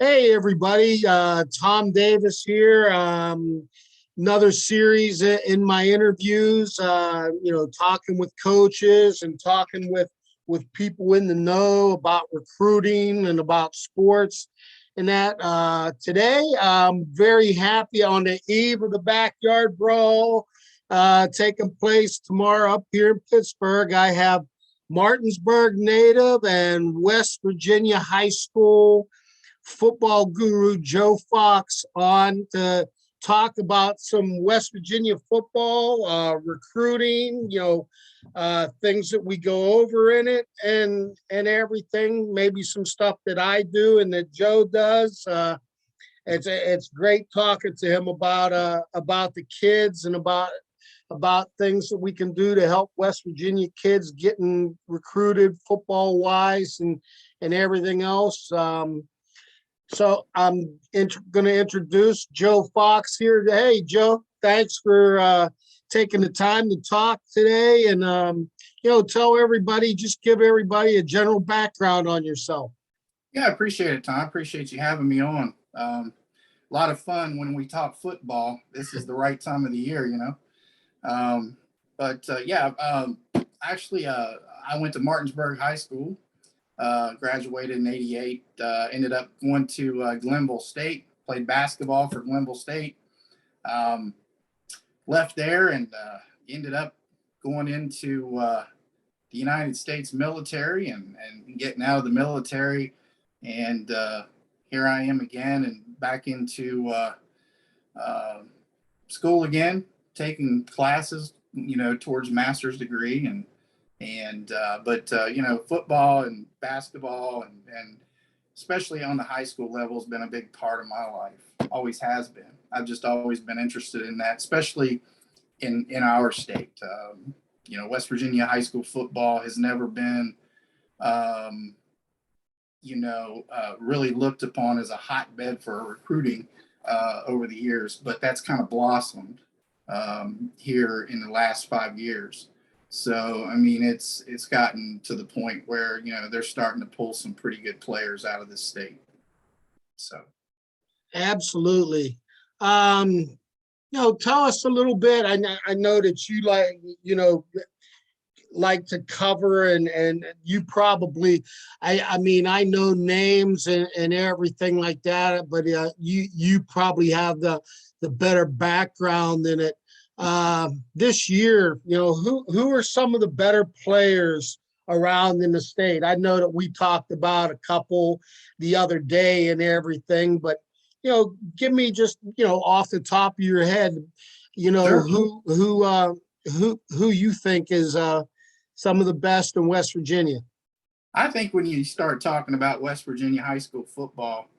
Hey, everybody. Tom Davis here. Another series in my interviews, talking with coaches and talking with people in the know about recruiting and about sports. And that today, I'm very happy on the eve of the Backyard Brawl taking place tomorrow up here in Pittsburgh. I have Martinsburg native and West Virginia high school football guru Joe Fox on to talk about some West Virginia football, recruiting, things that we go over in it and everything, maybe some stuff that I do and that Joe does. It's great talking to him about the kids and about things that we can do to help West Virginia kids getting recruited football wise and everything else. So I'm going to introduce Joe Fox here. Hey, Joe, thanks for taking the time to talk today. And, tell everybody, just give everybody a general background on yourself. Yeah, I appreciate it, Tom. I appreciate you having me on. A lot of fun when we talk football. This is the right time of the year, Actually, I went to Martinsburg High School. Graduated in '88, ended up going to Glenville State, played basketball for Glenville State, left there and ended up going into the United States military and getting out of the military. And here I am again and back into school again, taking classes, towards master's degree football and basketball and especially on the high school level has been a big part of my life. Always has been. I've just always been interested in that, especially in our state. West Virginia high school football has never been, really looked upon as a hotbed for recruiting over the years, but that's kind of blossomed here in the last 5 years. So, it's gotten to the point where, they're starting to pull some pretty good players out of this state. So. Absolutely. Tell us a little bit. I know that you like to cover and you probably, I know names and everything like that, but you probably have the better background in it. This year, who are some of the better players around in the state? I know that we talked about a couple the other day and everything, but give me just off the top of your head, Sure. who you think is some of the best in West Virginia. I think when you start talking about West Virginia high school football,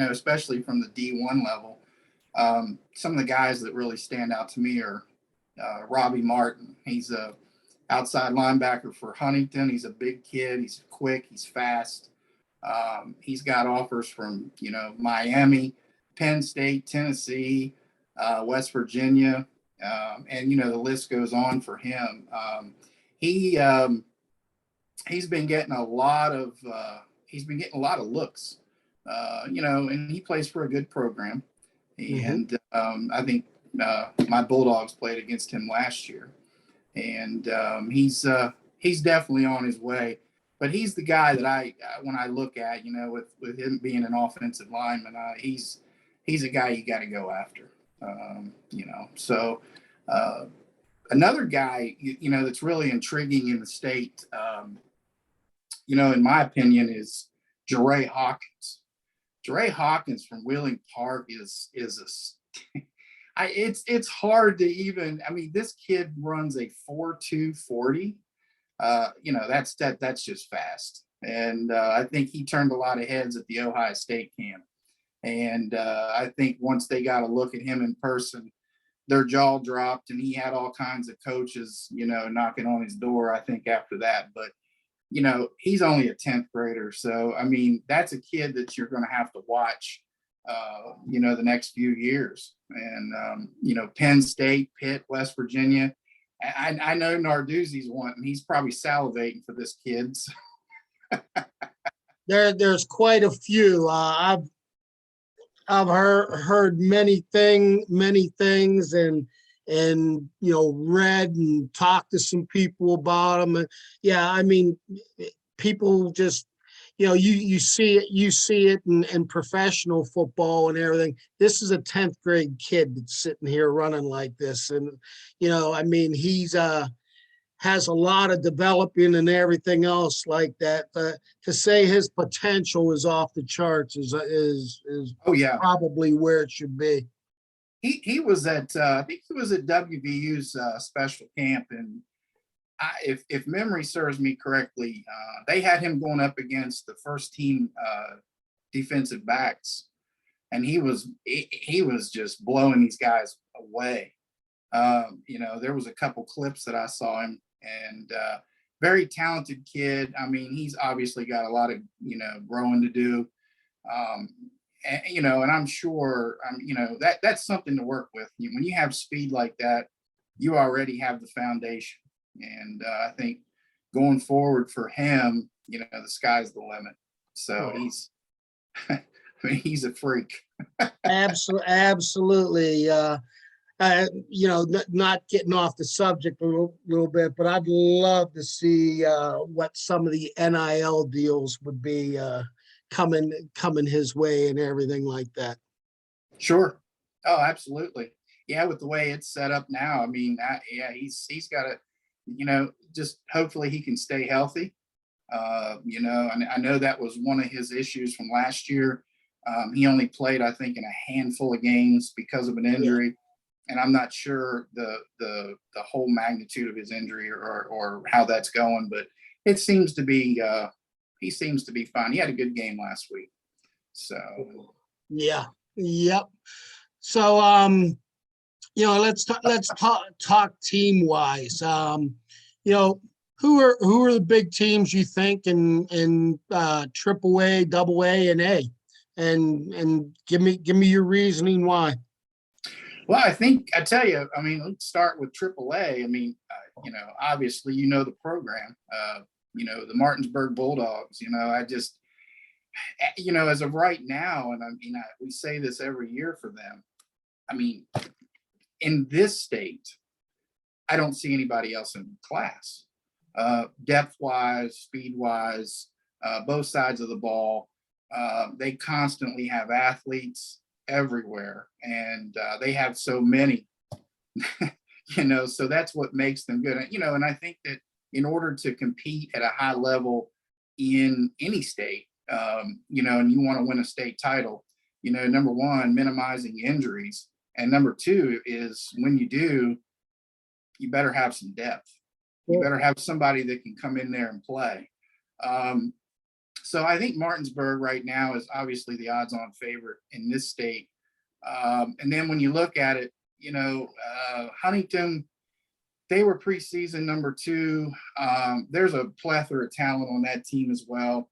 especially from the D1 level, some of the guys that really stand out to me are Robbie Martin. He's a outside linebacker for Huntington. He's a big kid. He's quick. He's fast. He's got offers from, Miami, Penn State, Tennessee, West Virginia. The list goes on for him. He's been getting a lot of looks, and he plays for a good program. And I think my Bulldogs played against him last year, and he's definitely on his way. But he's the guy that when I look at, with him being an offensive lineman, he's a guy you got to go after. So another guy, that's really intriguing in the state, in my opinion, is Jeray Hawkins. Jeray Hawkins from Wheeling Park is it's hard to even. This kid runs a 4.2 40. That's just fast, and I think he turned a lot of heads at the Ohio State camp. And I think once they got a look at him in person, their jaw dropped, and he had all kinds of coaches, knocking on his door. I think after that, but he's only a 10th grader. So, that's a kid that you're going to have to watch, the next few years. And, Penn State, Pitt, West Virginia. I know Narduzzi's wanting, he's probably salivating for this kid. There's quite a few. I've heard many things, and read and talked to some people about them. And yeah, I mean, people just you see it in professional football and everything. This is a 10th grade kid that's sitting here running like this, and I mean, he's has a lot of developing and everything else like that. To say his potential is off the charts is Oh yeah, probably where it should be. he was at I think he was at WVU's special camp, and if memory serves me correctly, they had him going up against the first team defensive backs, and he was just blowing these guys away. There was a couple clips that I saw him, and very talented kid. I mean, he's obviously got a lot of growing to do. And I'm sure that's something to work with. When you have speed like that, you already have the foundation. And I think going forward for him, the sky's the limit. So I mean, he's a freak. Absolutely. Not getting off the subject a little bit, but I'd love to see what some of the NIL deals would be coming his way and everything like that. Sure. Oh, absolutely. Yeah, with the way it's set up now, I mean, he's got to, just hopefully he can stay healthy. And I know that was one of his issues from last year. He only played, I think, in a handful of games because of an injury. Yeah. And I'm not sure the whole magnitude of his injury or how that's going, but it seems to be he seems to be fine. He had a good game last week. So yeah. Yep. So let's talk team wise. Who are the big teams you think in triple A, double A, and A? And give me your reasoning why. Well, I tell you, I mean, let's start with AAA. I mean, obviously, the program, the Martinsburg Bulldogs, I just, as of right now, and I mean, we say this every year for them. I mean, in this state, I don't see anybody else in the class, depth wise, speed wise, both sides of the ball. They constantly have athletes everywhere, and they have so many, so that's what makes them good. And I think that in order to compete at a high level in any state, and you want to win a state title, number one, minimizing injuries, and number two is when you do, you better have some depth. You better have somebody that can come in there and play. So I think Martinsburg right now is obviously the odds-on favorite in this state. And then when you look at it, Huntington, they were preseason number 2. There's a plethora of talent on that team as well.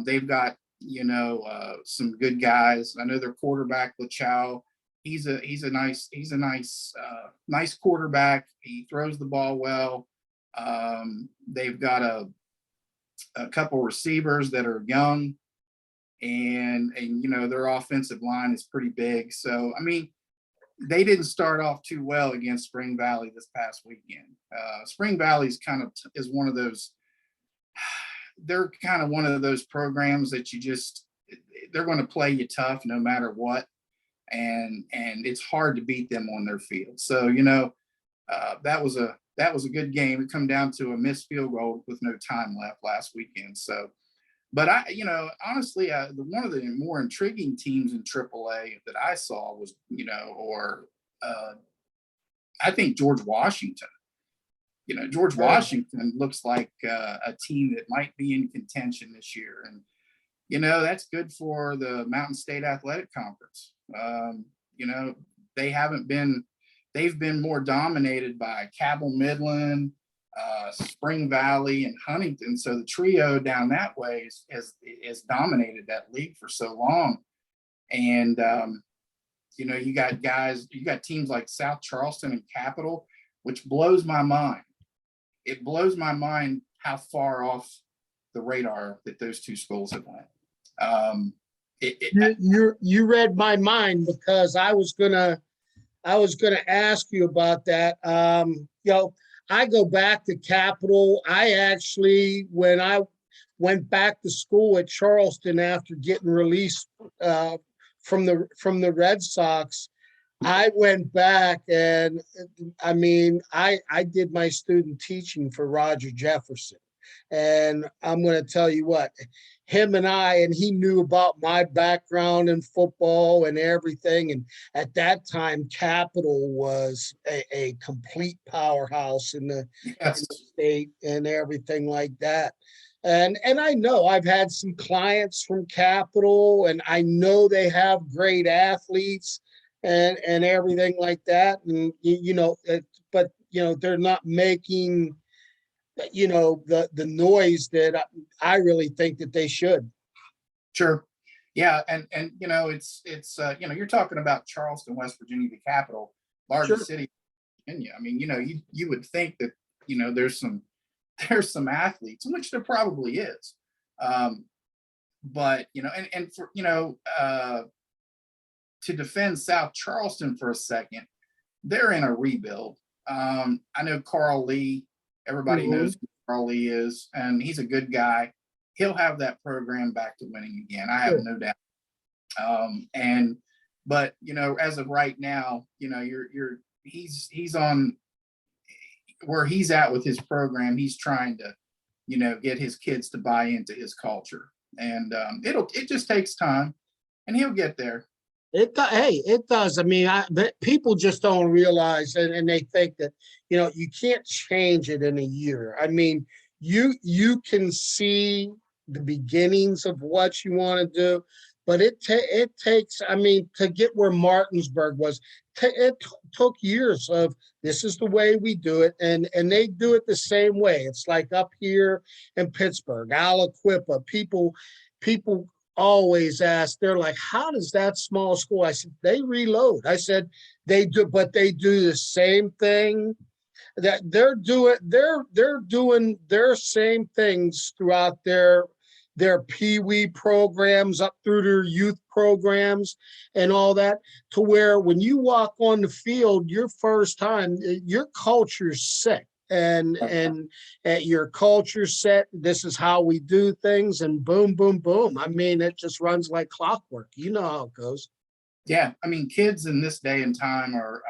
They've got, some good guys. I know their quarterback, LaChow, he's a nice quarterback. He throws the ball well. They've got a couple receivers that are young, and their offensive line is pretty big. So I mean, they didn't start off too well against Spring Valley this past weekend. Spring Valley's is one of those. They're kind of one of those programs that they're going to play you tough no matter what, and it's hard to beat them on their field. So that was a good game. It come down to a missed field goal with no time left last weekend. So, but honestly, one of the more intriguing teams in AAA that I saw was, I think George Washington. George Washington looks like a team that might be in contention this year, and that's good for the Mountain State Athletic Conference. They've been more dominated by Cabell Midland, Spring Valley, and Huntington. So the trio down that way has dominated that league for so long. And, you got teams like South Charleston and Capital, which blows my mind. It blows my mind how far off the radar that those two schools have went. You read my mind, because I was gonna ask you about that. I go back to Capital. I actually, when I went back to school at Charleston after getting released from the Red Sox, I went back, and I mean, I did my student teaching for Roger Jefferson. And I'm going to tell you what, and he knew about my background in football and everything. And at that time, Capital was a complete powerhouse in the Yes. state and everything like that. And I know I've had some clients from Capital, and I know they have great athletes and everything like that. And but they're not making the noise that I really think that they should. Sure. Yeah, and it's you're talking about Charleston, West Virginia, the capital, largest Sure. city in Virginia. I mean, you would think that there's some athletes, which there probably is. But and for to defend South Charleston for a second, they're in a rebuild. I know Carl Lee. Everybody knows who Carl Lee is, and he's a good guy. He'll have that program back to winning again. I have no doubt. But as of right now, he's on where he's at with his program. He's trying to, get his kids to buy into his culture, and it just takes time, and he'll get there. It does. I mean, people just don't realize, and they think that you can't change it in a year. I mean, you can see the beginnings of what you want to do, but it takes. I mean, to get where Martinsburg was, it took years of this is the way we do it, and they do it the same way. It's like up here in Pittsburgh, Aliquippa. People always ask, they're like, how does that small school? I said, they reload. I said, they do, but they do the same thing that they're doing their same things throughout their pee-wee programs up through their youth programs and all that, to where when you walk on the field your first time, your culture's set. And your culture set, this is how we do things, and boom, boom, boom. I mean, it just runs like clockwork. You know how it goes. Yeah, I mean, kids in this day and time are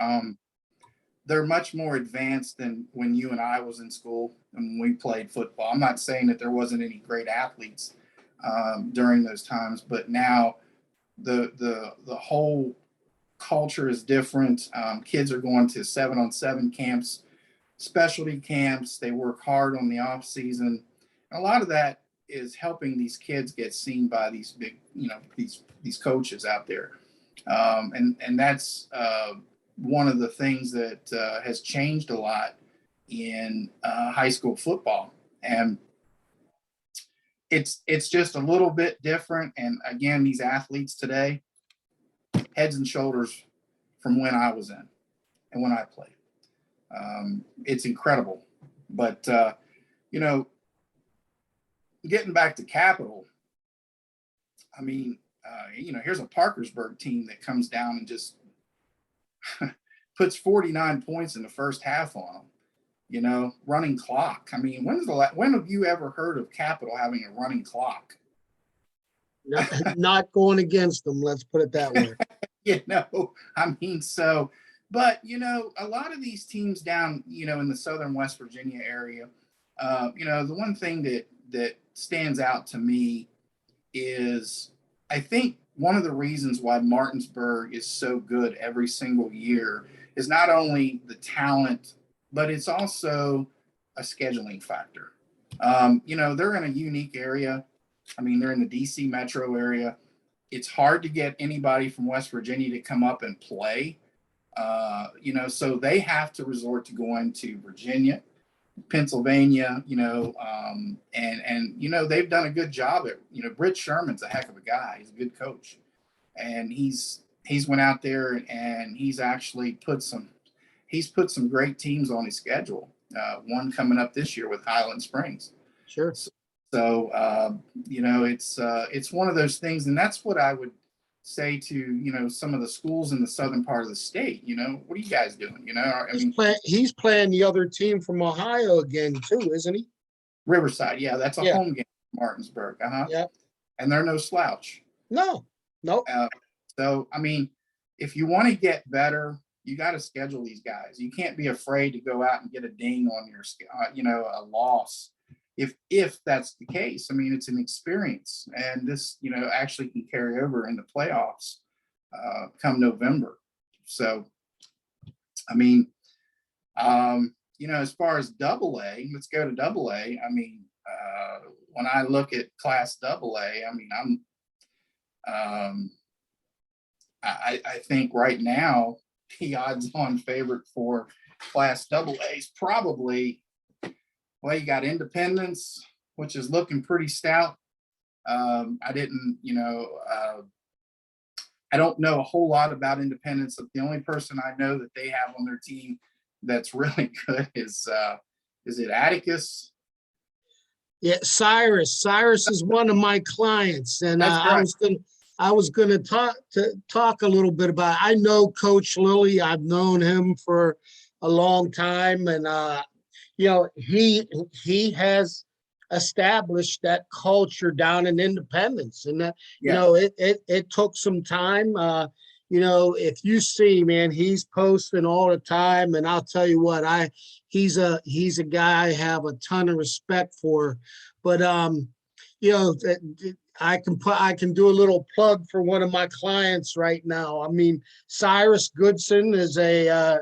they're much more advanced than when you and I was in school and when we played football. I'm not saying that there wasn't any great athletes during those times, but now the whole culture is different. Kids are going to 7-on-7 camps, specialty camps. They work hard on the off season. A lot of that is helping these kids get seen by these big, these coaches out there. And that's one of the things that has changed a lot in high school football. And it's just a little bit different. And again, these athletes today, heads and shoulders from when I was in and when I played. It's incredible. But, getting back to Capital, I mean, here's a Parkersburg team that comes down and just puts 49 points in the first half on them, running clock. I mean, when have you ever heard of Capital having a running clock? Not going against them, let's put it that way. I mean, so, but, a lot of these teams down, in the southern West Virginia area, the one thing that stands out to me is, I think one of the reasons why Martinsburg is so good every single year is not only the talent, but it's also a scheduling factor. They're in a unique area. I mean, they're in the DC metro area. It's hard to get anybody from West Virginia to come up and play. So they have to resort to going to Virginia, Pennsylvania, and they've done a good job at, Britt Sherman's a heck of a guy. He's a good coach, and he's went out there and he's actually put some great teams on his schedule. One coming up this year with Highland Springs. Sure. So It's one of those things, and that's what I would say to, some of the schools in the southern part of the state. What are you guys doing? I mean, He's playing the other team from Ohio again too, isn't he? Riverside, yeah, that's a Yeah. home game, Martinsburg, Yeah. and they're no slouch. No. So, I mean, if you want to get better, you got to schedule these guys. You can't be afraid to go out and get a ding on your, a loss. If that's the case, I mean, it's an experience, and this, actually can carry over in the playoffs come November. So, I mean, as far as AA, let's go to AA. I mean, when I look at Class AA, I mean, I think right now the odds-on favorite for Class AA is probably, well, you got Independence, which is looking pretty stout. I don't know a whole lot about Independence. The only person I know that they have on their team that's really good is it Atticus? Yeah, Cyrus. Cyrus is one of my clients, and I was gonna talk a little bit about. I know Coach Lilly. I've known him for a long time, and he has established that culture down in Independence, and it took some time. If you see, man, he's posting all the time, and I'll tell you what, he's a guy I have a ton of respect for. But I can do a little plug for one of my clients right now. I mean, Cyrus Goodson is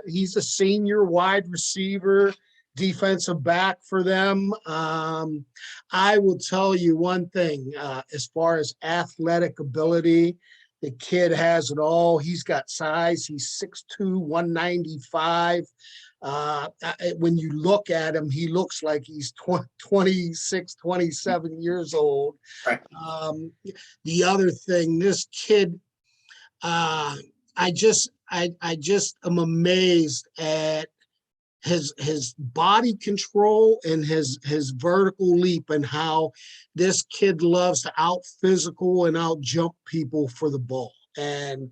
he's a senior wide receiver, defensive back for them. I will tell you one thing, as far as athletic ability, the kid has it all. He's got size. He's 6'2", 195. When you look at him, he looks like he's 26, 27 years old. Right. The other thing, this kid, I just am amazed at his body control and his vertical leap, and how this kid loves to out physical and out jump people for the ball. And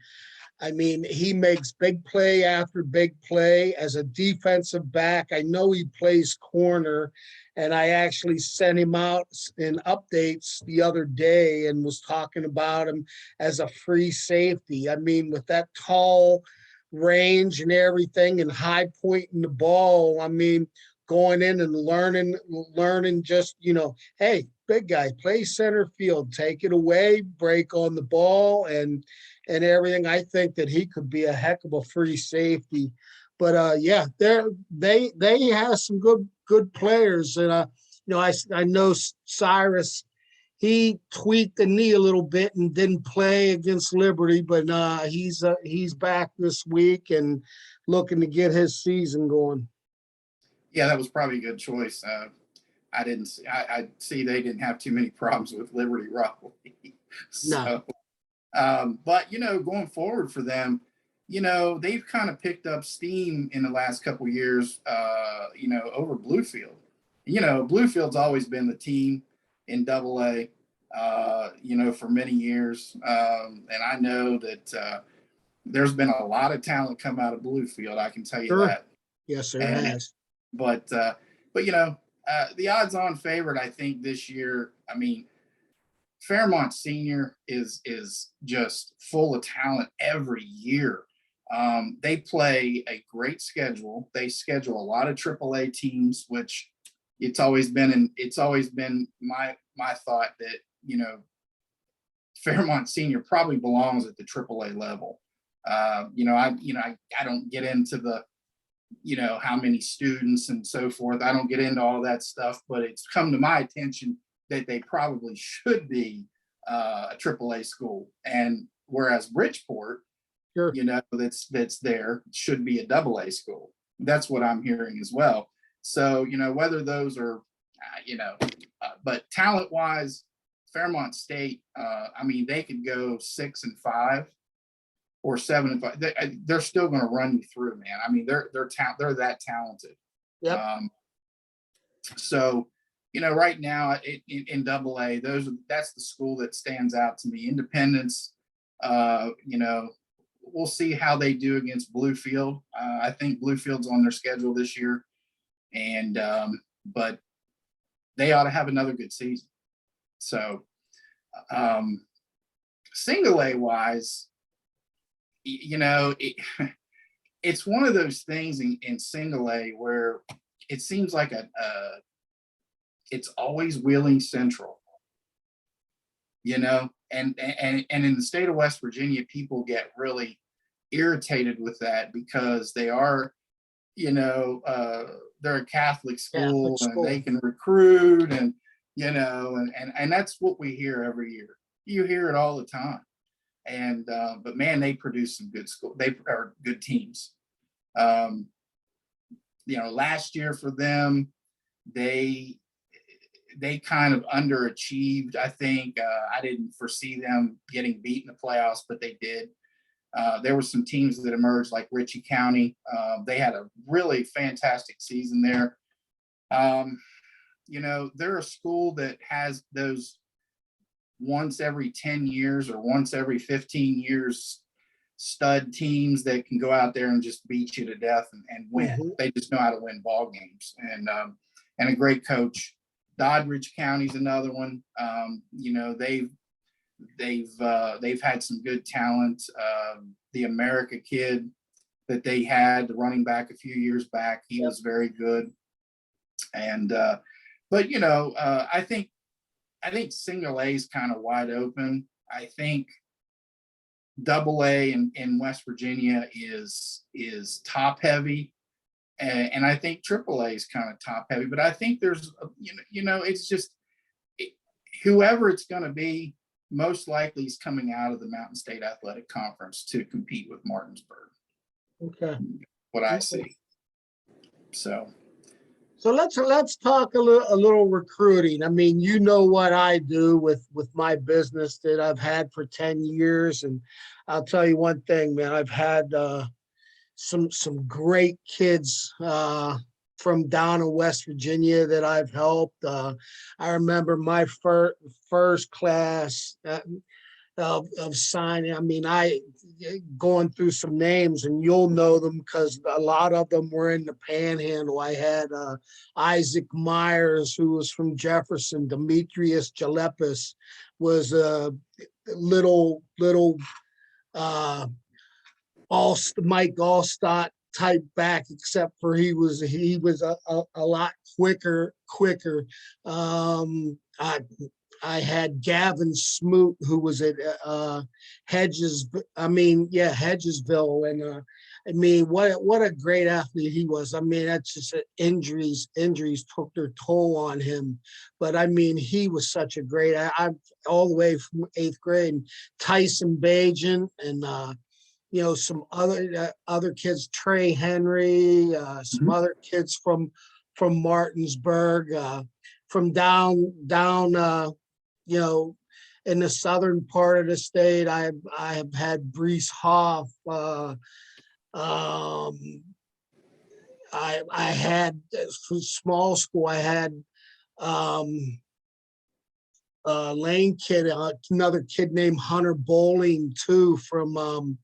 I mean, he makes big play after big play as a defensive back. I know he plays corner, and I actually sent him out in updates the other day and was talking about him as a free safety. I mean, with that tall range and everything and high pointing the ball, I mean, going in and learning just, hey, big guy, play center field, take it away, break on the ball and everything. I think that he could be a heck of a free safety. But they have some good players. And I know Cyrus, he tweaked the knee a little bit and didn't play against Liberty, but he's back this week and looking to get his season going. Yeah, that was probably a good choice. I see they didn't have too many problems with Liberty Raleigh. So, no. But going forward for them, they've kind of picked up steam in the last couple of years, over Bluefield. Bluefield's always been the team in AA, for many years. And I know that there's been a lot of talent come out of Bluefield. I can tell you that. Yes, there has. But the odds-on favorite, I think this year, I mean, Fairmont Senior is just full of talent every year. They play a great schedule. They schedule a lot of AAA teams, which it's always been my thought that Fairmont Senior probably belongs at the AAA level. I don't get into the how many students and so forth. I don't get into all that stuff, but it's come to my attention that they probably should be a AAA school. And whereas Bridgeport, sure, that's there should be a AA school. That's what I'm hearing as well. So, whether those are, but talent wise, Fairmont State, I mean, they could go 6-5 or 7-5. They're still going to run you through, man. I mean, they're that talented. Yep. So, right now in AA, that's the school that stands out to me. Independence, we'll see how they do against Bluefield. I think Bluefield's on their schedule this year, and but they ought to have another good season. So, single A wise, it's one of those things in single A where it seems like it's always Wheeling Central, and in the state of West Virginia, people get really irritated with that because they are, they're a Catholic school and they can recruit and, and that's what we hear every year. You hear it all the time. And, but man, they produce some good they are good teams. Last year for them, they kind of underachieved. I think I didn't foresee them getting beat in the playoffs, but they did. There were some teams that emerged like Ritchie County. They had a really fantastic season there. They're a school that has those once every 10 years or once every 15 years stud teams that can go out there and just beat you to death and win. Mm-hmm. They just know how to win ball games, and a great coach. Doddridge County's another one. They've had some good talent. The America kid that they had, the running back a few years back, he was very good. And I think single A is kind of wide open. I think double A in West Virginia is top heavy. And I think triple A is kind of top heavy, but I think there's, it's just whoever it's going to be, most likely is coming out of the Mountain State Athletic Conference to compete with Martinsburg. Okay. What I see. So let's talk a little recruiting. I mean, what I do with my business that I've had for 10 years. And I'll tell you one thing, man, I've had some great kids from down in West Virginia that I've helped. I remember my first class of signing. I mean, going through some names, and you'll know them because a lot of them were in the Panhandle. I had Isaac Myers, who was from Jefferson. Demetrius Jalepis was a little Mike Allstott type back, except for he was a lot quicker. I had Gavin Smoot, who was at Hedgesville, and what a great athlete he was. I mean, that's just injuries took their toll on him, but I mean, he was such a great. I all the way from 8th grade. Tyson Bajan and some other kids, Trey Henry, some other kids from Martinsburg, from down in the southern part of the state. I have had Brees Hoff. I had from small school. I had Lane kid, another kid named Hunter Bowling too from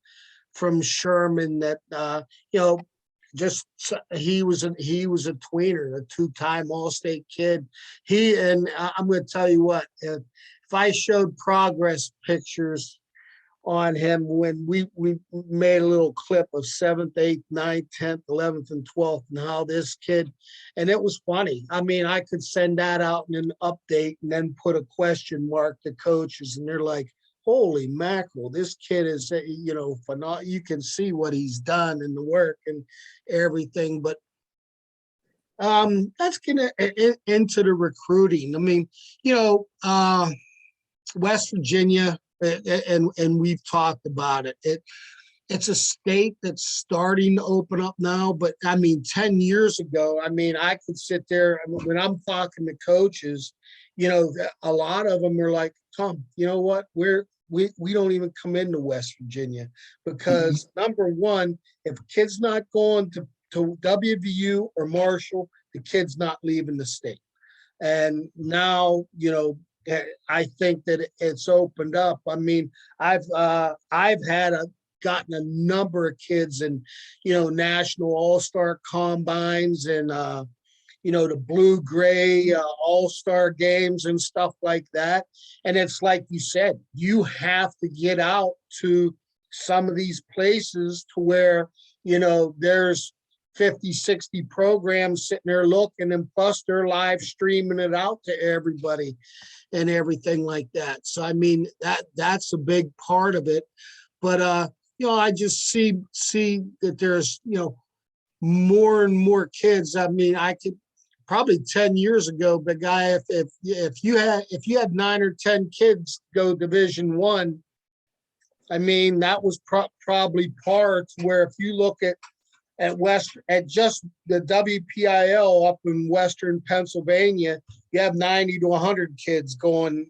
Sherman. That he was a tweener, a 2-time All-State kid. I'm going to tell you what, if I showed progress pictures on him when we made a little clip of 7th, 8th, 9th, 10th, 11th, and 12th, and how this kid, and it was funny. I mean, I could send that out in an update and then put a question mark to coaches, and they're like, holy mackerel, this kid is, phenomenal. You can see what he's done and the work and everything. But let's get into the recruiting. I mean, West Virginia, and we've talked about it. It's a state that's starting to open up now, but I mean, 10 years ago, I mean, I could sit there, when I'm talking to coaches, a lot of them are like, Tom, you know what, we don't even come into West Virginia because number one, if a kid's not going to WVU or Marshall, the kid's not leaving the state. And now, I think that it's opened up. I mean, I've gotten a number of kids in, national all-star combines and, the blue gray all-star games and stuff like that. And it's like you said, you have to get out to some of these places to where, there's 50, 60 programs sitting there looking, and plus they're live streaming it out to everybody and everything like that. So, I mean, that's a big part of it. But, I just see that there's, more and more kids. I mean, I could probably 10 years ago, the guy, if you had 9 or 10 kids go Division I mean, that was probably par to where if you look at just the WPIL up in Western Pennsylvania, you have 90 to 100 kids going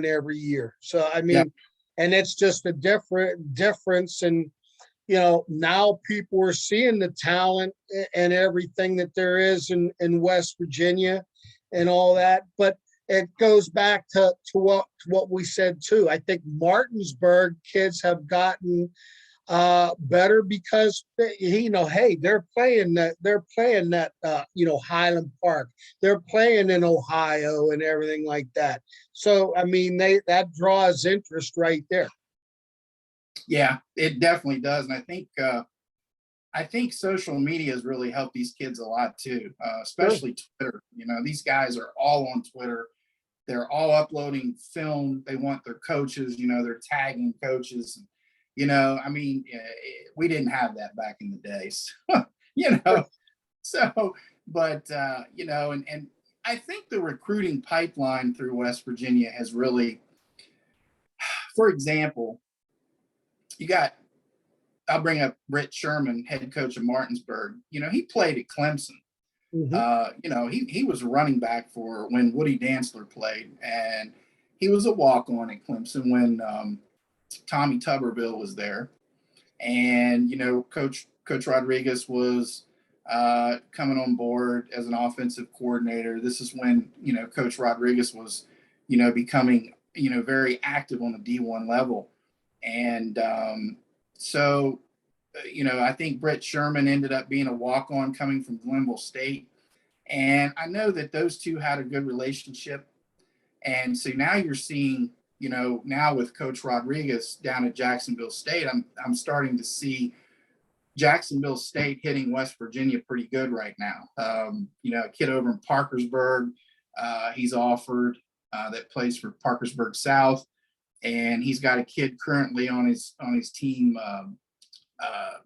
every year. So, I mean, and it's just a difference. And, now people are seeing the talent and everything that there is in West Virginia and all that. But it goes back to what we said too. I think Martinsburg kids have gotten better because hey, they're playing that Highland Park, they're playing in Ohio and everything like that. So, I mean, that draws interest right there. Yeah, it definitely does. And I think social media has really helped these kids a lot too, especially Twitter. These guys are all on Twitter. They're all uploading film. They want their coaches, they're tagging coaches. I mean, we didn't have that back in the days, so, but, and I think the recruiting pipeline through West Virginia has really, for example, I'll bring up Britt Sherman, head coach of Martinsburg. He played at Clemson. Mm-hmm. He was running back for when Woody Dantzler played, and he was a walk-on at Clemson when Tommy Tuberville was there. And, Coach Rodriguez was coming on board as an offensive coordinator. This is when, Coach Rodriguez was, becoming, very active on the D1 level. And so, I think Britt Sherman ended up being a walk-on coming from Glenville State. And I know that those two had a good relationship. And so now you're seeing, now with Coach Rodriguez down at Jacksonville State, I'm starting to see Jacksonville State hitting West Virginia pretty good right now. A kid over in Parkersburg, he's offered that plays for Parkersburg South. And he's got a kid currently on his team.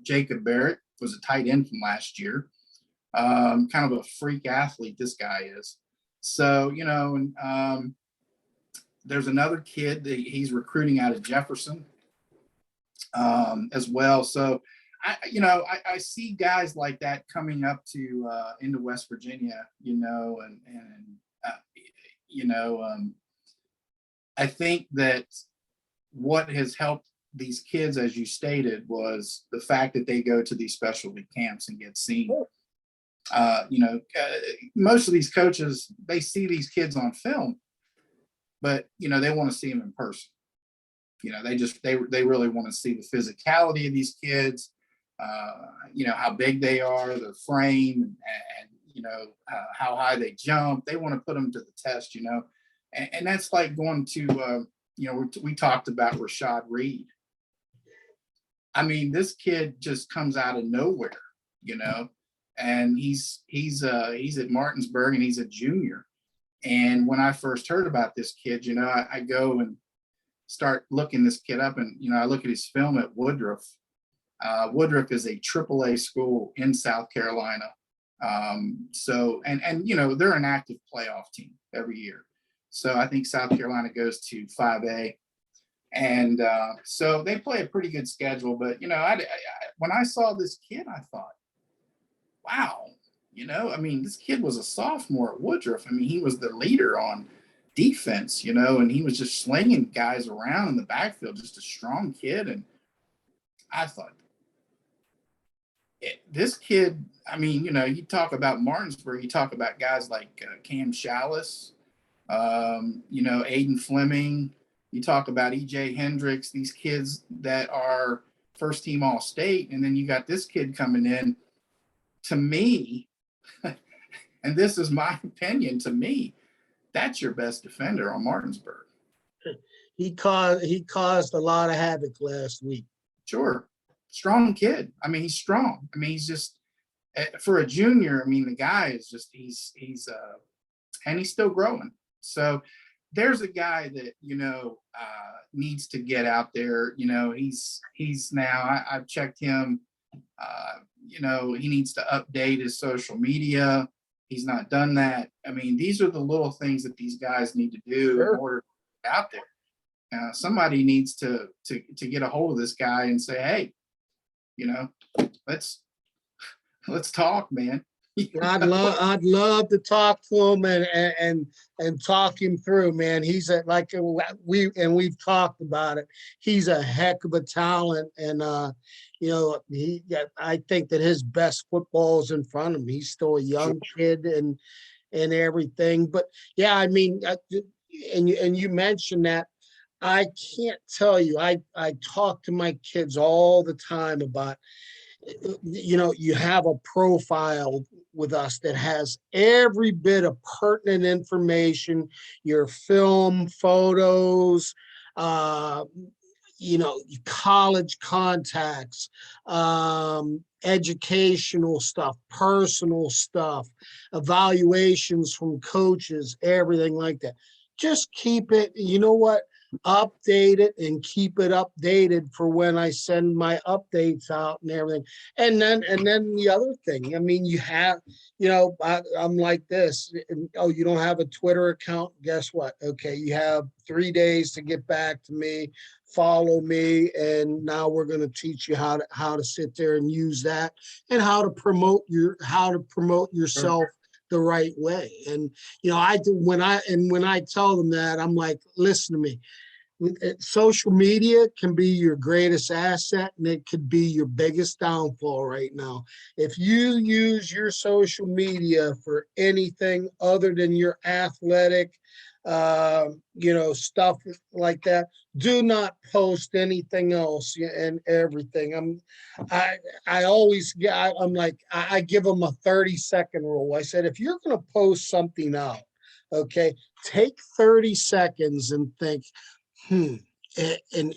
Jacob Barrett was a tight end from last year. Kind of a freak athlete, this guy is. So, and there's another kid that he's recruiting out of Jefferson as well. So, I see guys like that coming up to into West Virginia, I think that what has helped these kids, as you stated, was the fact that they go to these specialty camps and get seen. Most of these coaches, they see these kids on film, but, they want to see them in person. They really want to see the physicality of these kids, how big they are, their frame, and how high they jump. They want to put them to the test, and that's like going to, we talked about Rashad Reed. I mean, this kid just comes out of nowhere, and he's at Martinsburg and he's a junior. And when I first heard about this kid, I go and start looking this kid up, and, I look at his film at Woodruff. Woodruff is a AAA school in South Carolina. So, and they're an active playoff team every year. So I think South Carolina goes to 5A. And so they play a pretty good schedule. But, when I saw this kid, I thought, wow, this kid was a sophomore at Woodruff. I mean, he was the leader on defense, and he was just slinging guys around in the backfield, just a strong kid. And I thought, This kid, I mean, you talk about Martinsburg, you talk about guys like Cam Shallis, Aiden Fleming, you talk about EJ Hendricks, these kids that are first team All State. And then you got this kid coming in. To me, and this is my opinion, to me, that's your best defender on Martinsburg. He caused a lot of havoc last week. Sure. Strong kid. I mean, he's strong. I mean, he's just, for a junior, I mean, the guy is just, and he's still growing. So there's a guy that, needs to get out there. He's now, I've checked him, he needs to update his social media. He's not done that. I mean, these are the little things that these guys need to do Sure. in order to get out there. Somebody needs to get a hold of this guy and say, hey, let's talk, man. I'd love to talk to him and talk him through, man. He's we've talked about it. He's a heck of a talent, and I think that his best football is in front of him. He's still a young kid and everything. But yeah, I mean, and you mentioned that. I can't tell you. I talk to my kids all the time about, you have a profile with us that has every bit of pertinent information, your film, photos, college contacts, educational stuff, personal stuff, evaluations from coaches, everything like that. Just keep it, update it and keep it updated for when I send my updates out and everything. And then the other thing, I mean, you have, I'm like this. Oh, you don't have a Twitter account? Guess what? Okay, you have 3 days to get back to me, follow me, and now we're going to teach you how to sit there and use that and how to promote yourself the right way. And I do when I tell them that, I'm like, listen to me. Social media can be your greatest asset and it could be your biggest downfall right now. If you use your social media for anything other than your athletic, stuff like that, do not post anything else and everything. I'm like, I give them a 30-second rule. I said, if you're going to post something out, okay, take 30 seconds and think, in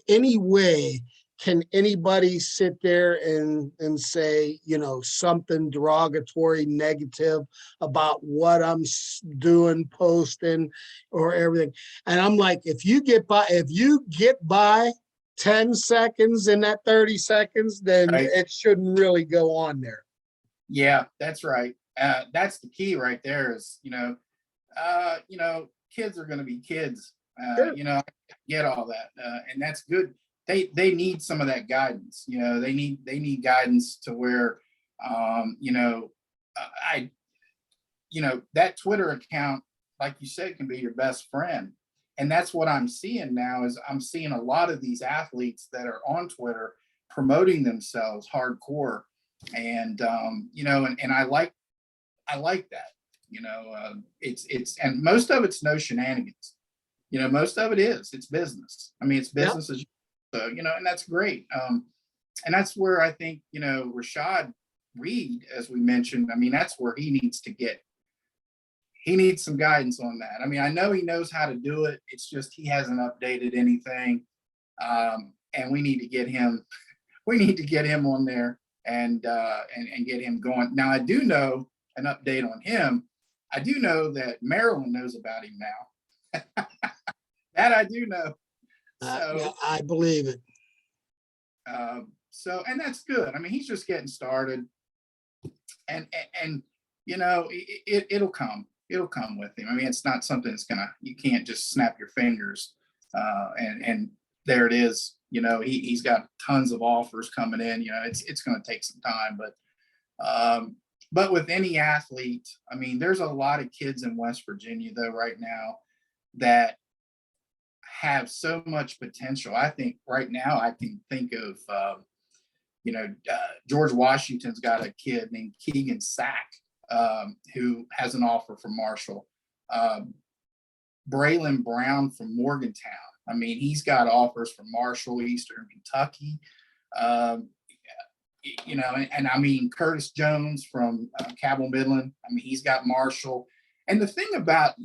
any way can anybody sit there and say, something derogatory, negative about what I'm doing, posting, or everything? And I'm like, if you get by 10 seconds in that 30 seconds, then Right. It shouldn't really go on there. Yeah, that's right. That's the key right there is, kids are going to be kids. Sure. I get all that, and that's good. They need some of that guidance. They need guidance to where, that Twitter account, like you said, can be your best friend. And that's what I'm seeing now is I'm seeing a lot of these athletes that are on Twitter promoting themselves hardcore, and and I like that. It's and most of it's no shenanigans. Most of it's business. I mean, it's business as usual. And that's great. And that's where I think, Rashad Reed, as we mentioned, I mean, that's where he needs some guidance on that. I mean, I know he knows how to do it. It's just he hasn't updated anything. And we need to get him on there and get him going. Now, I do know an update on him. I do know that Maryland knows about him now. That I do know. So, Yeah, I believe it. And that's good. I mean, he's just getting started, and it'll come. It'll come with him. I mean, it's not something that's you can't just snap your fingers, and there it is. He's got tons of offers coming in. It's going to take some time, but with any athlete, I mean, there's a lot of kids in West Virginia though right now that have so much potential. I think right now I can think of George Washington's got a kid named Keegan Sack, who has an offer from Marshall. Braylon Brown from Morgantown. I mean, he's got offers from Marshall, Eastern Kentucky. And I mean, Curtis Jones from Cabell Midland. I mean, he's got Marshall. And the thing about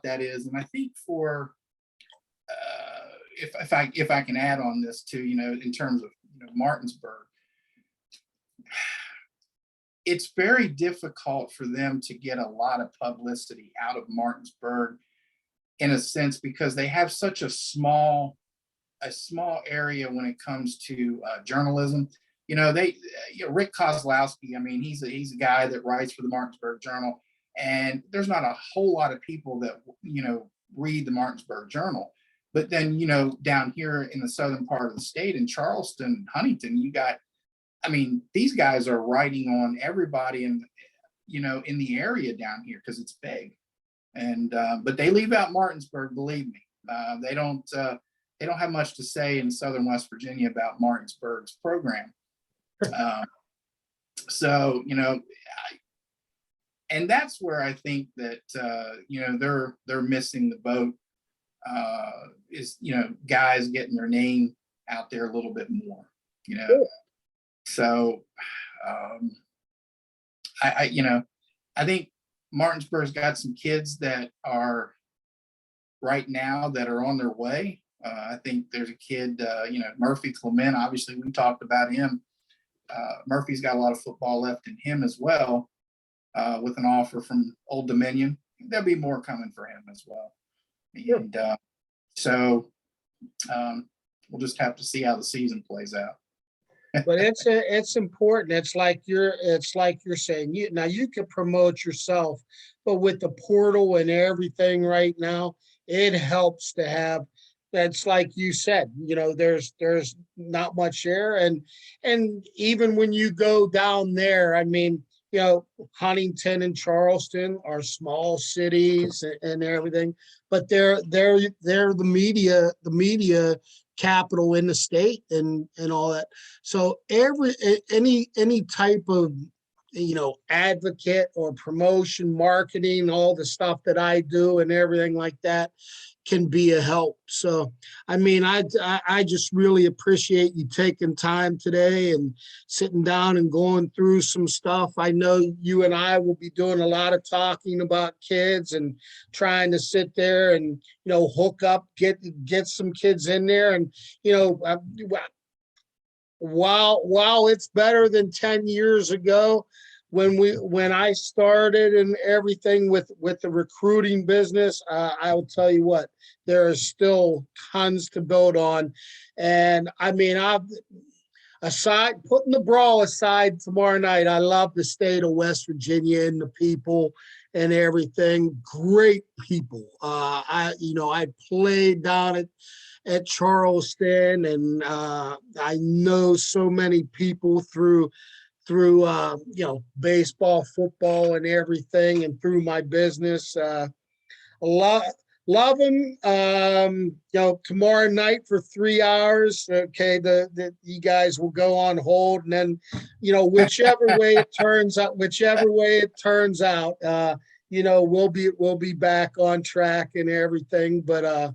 that is, and I think for if I can add on this too, in terms of Martinsburg, it's very difficult for them to get a lot of publicity out of Martinsburg, in a sense, because they have such a small area when it comes to journalism. Rick Kozlowski, I mean, he's a guy that writes for the Martinsburg Journal, and there's not a whole lot of people that read the Martinsburg Journal. But then down here in the southern part of the state, in Charleston, Huntington, these guys are writing on everybody in the area down here because it's big. And but they leave out Martinsburg, believe me. They don't have much to say in southern West Virginia about Martinsburg's program. And that's where I think that they're missing the boat, is guys getting their name out there a little bit more. So I think Martinsburg's got some kids that are right now that are on their way. I think there's a kid, Murphy Clement. Obviously, we talked about him. Murphy's got a lot of football left in him as well, with an offer from Old Dominion. There'll be more coming for him as well. And so we'll just have to see how the season plays out. But it's important. It's like you're saying, you can promote yourself, but with the portal and everything right now, it helps to have. That's like you said, there's not much air, and even when you go down there, I mean, Huntington and Charleston are small cities and everything, but they're the media capital in the state and all that. So any type of advocate or promotion, marketing, all the stuff that I do and everything like that can be a help. So I mean, I just really appreciate you taking time today and sitting down and going through some stuff. I know you and I will be doing a lot of talking about kids and trying to sit there and hook up, get some kids in there. And while it's better than 10 years ago when I started and everything with the recruiting business, I will tell you what, there is still tons to build on. And I mean, putting the brawl aside tomorrow night, I love the state of West Virginia and the people and everything. Great people. I played down at Charleston, and I know so many people through baseball, football, and everything, and through my business. Love them. Tomorrow night for 3 hours. Okay, you guys will go on hold, and then whichever way it turns out, we'll be back on track and everything. But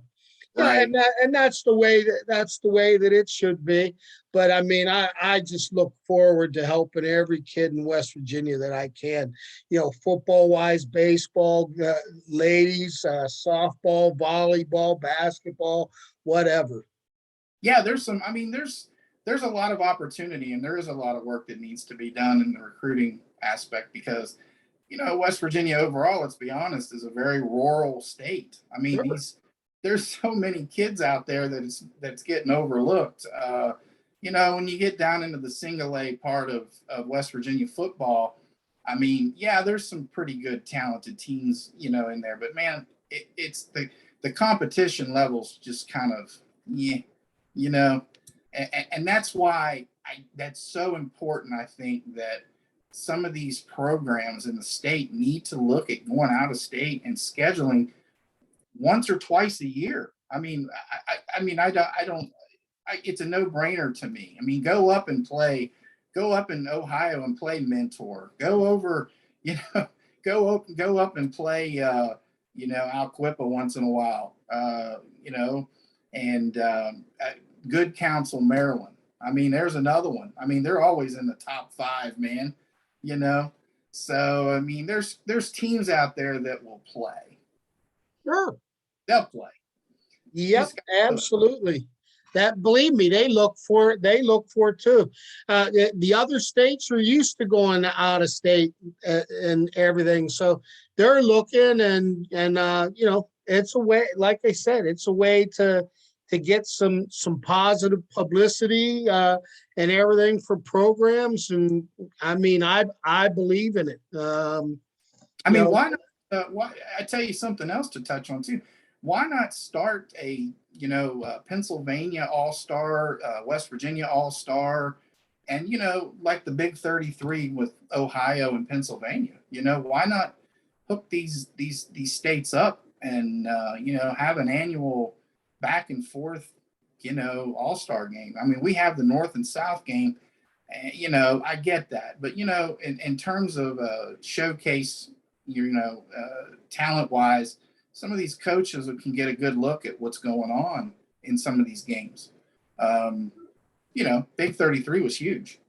Right. and that's the way that it should be. But I mean, I just look forward to helping every kid in West Virginia that I can, football wise, baseball, ladies, softball, volleyball, basketball, whatever. Yeah, there's a lot of opportunity, and there is a lot of work that needs to be done in the recruiting aspect, because West Virginia overall, let's be honest, is a very rural state. I mean, Sure. there's so many kids out there that's getting overlooked. When you get down into the single A part of West Virginia football, I mean, yeah, there's some pretty good talented teams, in there, but man, it's the competition levels just kind of, and that's why that's so important. I think that some of these programs in the state need to look at going out of state and scheduling once or twice a year. I mean, it's a no-brainer to me. I mean, go up in Ohio and play Mentor. Go over, go up and play, Alquippa once in a while, and Good Counsel, Maryland. I mean, there's another one. I mean, they're always in the top 5, man. So I mean, there's teams out there that will play. Sure. They'll play. Yep, absolutely. That, believe me, they look for it. They look for it too. The other states are used to going out of state and everything, so they're looking and it's a way. Like I said, it's a way to get some positive publicity and everything for programs. And I mean, I believe in it. I mean, why not? Why? I tell you something else to touch on too. Why not start a Pennsylvania All-Star, West Virginia All-Star, and like the Big 33 with Ohio and Pennsylvania? Why not hook these states up and have an annual back and forth All-Star game? I mean, we have the North and South game, and I get that, but in terms of showcase, talent wise, some of these coaches can get a good look at what's going on in some of these games. Big 33 was huge.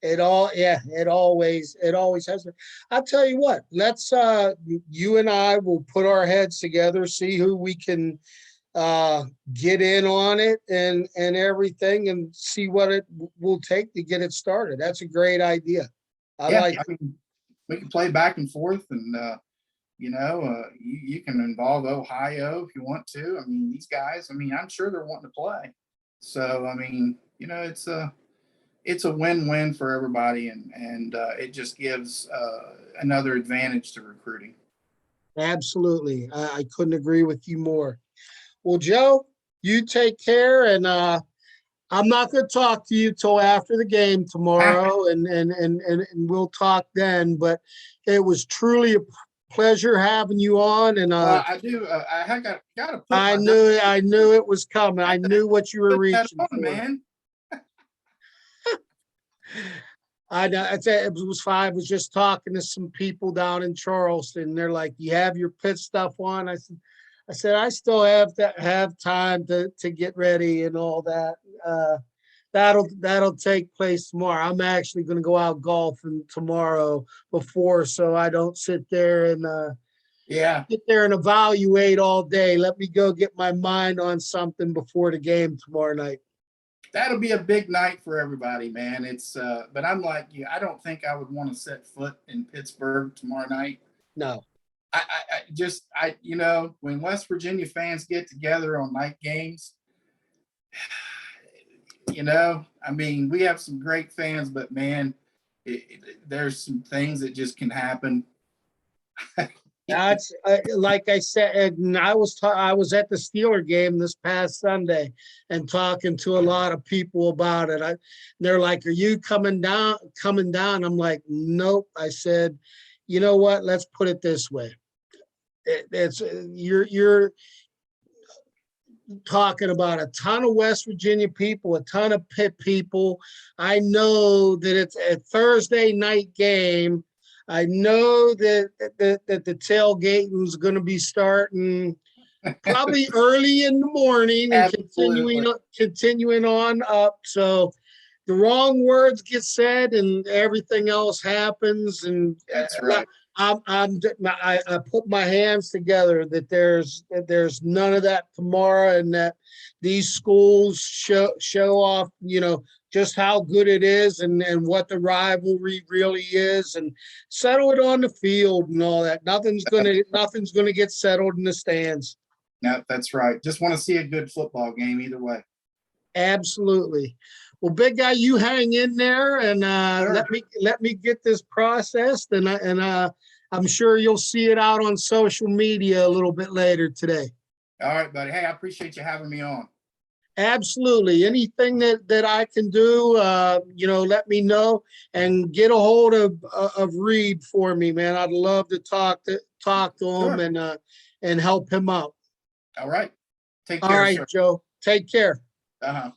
It always has been. I'll tell you what, let's you and I will put our heads together, see who we can get in on it and everything, and see what it will take to get it started. That's a great idea. I mean, we can play back and forth, and you can involve Ohio if you want to. I mean, these guys, I mean, I'm sure they're wanting to play. So, I mean, it's a win-win for everybody, and it just gives another advantage to recruiting. Absolutely. I couldn't agree with you more. Well, Joe, you take care, and I'm not going to talk to you till after the game tomorrow, and we'll talk then. But it was truly a pleasure having you on. And I do. I got to put. I knew it was coming. I knew what you were reaching for, man. I'd say it was fine. I was just talking to some people down in Charleston. They're like, "You have your pit stuff on?" I said, I still have time to get ready and all that. That'll take place tomorrow. I'm actually going to go out golfing tomorrow before, so I don't sit there and evaluate all day. Let me go get my mind on something before the game tomorrow night. That'll be a big night for everybody, man. It's but I'm like you. I don't think I would want to set foot in Pittsburgh tomorrow night. No. I when West Virginia fans get together on night games, I mean, we have some great fans, but man, there's some things that just can happen. That's like I said, and I was at the Steeler game this past Sunday and talking to a lot of people about it. They're like, "Are you coming down?" I'm like, "Nope." I said, "You know what? Let's put it this way. You're talking about a ton of West Virginia people, a ton of Pitt people. I know that it's a Thursday night game. I know that the tailgating is going to be starting probably early in the morning and continuing on up. So the wrong words get said and everything else happens. And that's right. I put my hands together that there's none of that tomorrow, and that these schools show off, just how good it is and what the rivalry really is, and settle it on the field and all that. Nothing's gonna get settled in the stands. No, that's right. Just want to see a good football game either way. Absolutely. Well, big guy, you hang in there and Sure. let me get this processed, and I'm sure you'll see it out on social media a little bit later today. All right, buddy. Hey, I appreciate you having me on. Absolutely. Anything that I can do, let me know, and get a hold of Reed for me, man. I'd love to talk to him Sure. and help him out. All right. Take care. All right, sir. Joe. Take care. Uh-huh.